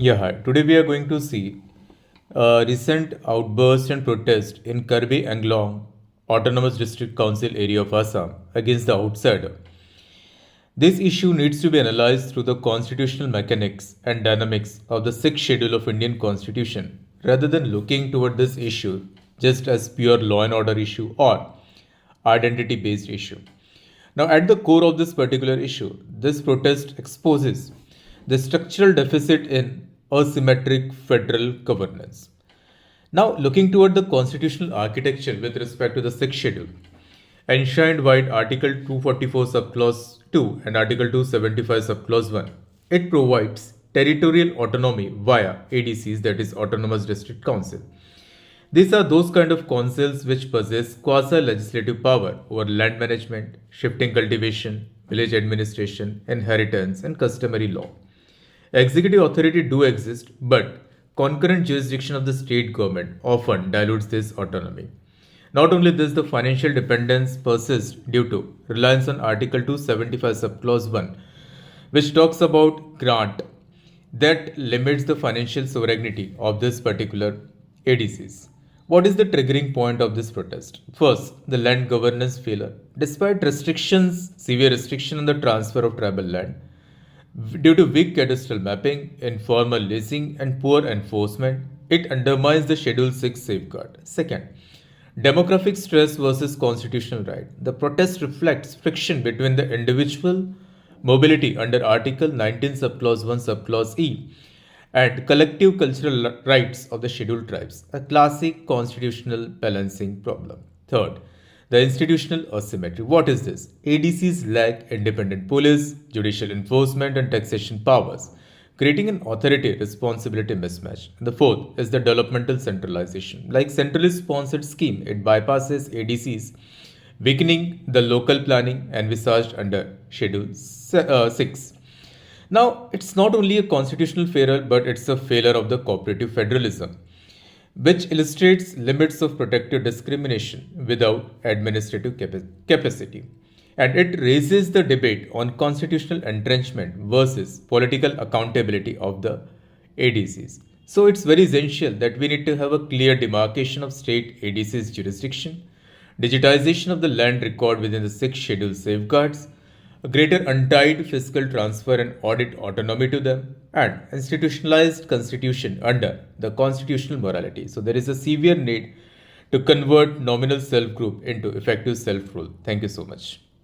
Yeah, hi. Today we are going to see a recent outburst and protest in Karbi Anglong Autonomous District Council area of Assam against the outsider. This issue needs to be analyzed through the constitutional mechanics and dynamics of the sixth schedule of Indian Constitution rather than looking toward this issue just as pure law and order issue or identity based issue. Now, at the core of this particular issue, this protest exposes the structural deficit in asymmetric federal governance. Now, looking toward the constitutional architecture with respect to the sixth schedule, enshrined by Article 244 subclause 2 and Article 275 subclause 1, it provides territorial autonomy via ADCs, that is Autonomous District Council. These are those kind of councils which possess quasi-legislative power over land management, shifting cultivation, village administration, inheritance, and customary law. Executive authority do exist, but concurrent jurisdiction of the state government often dilutes this autonomy. Not only this, the financial dependence persists due to reliance on Article 275 subclause 1, which talks about grant that limits the financial sovereignty of this particular ADCs. What is the triggering point of this protest? First, the land governance failure. Despite restrictions, severe restriction on the transfer of tribal land, due to weak cadastral mapping, informal leasing, and poor enforcement, it undermines the Schedule 6 safeguard. Second, demographic stress versus constitutional right. The protest reflects friction between the individual mobility under Article 19 subclause 1 subclause E and collective cultural rights of the scheduled tribes, a classic constitutional balancing problem. Third, the institutional asymmetry. What is this? ADCs lack independent police, judicial enforcement, and taxation powers, creating an authority responsibility mismatch. And the fourth is the developmental centralization. Like centrally sponsored scheme, it bypasses ADCs, weakening the local planning envisaged under Schedule 6. Now, it's not only a constitutional failure, but it's a failure of the cooperative federalism, which illustrates limits of protective discrimination without administrative capacity. And it raises the debate on constitutional entrenchment versus political accountability of the ADCs. So it's very essential that we need to have a clear demarcation of state ADCs jurisdiction, digitization of the land record within the sixth schedule safeguards, a greater untied fiscal transfer and audit autonomy to them, and institutionalized constitution under the constitutional morality. So there is a severe need to convert nominal self group into effective self rule. Thank you so much.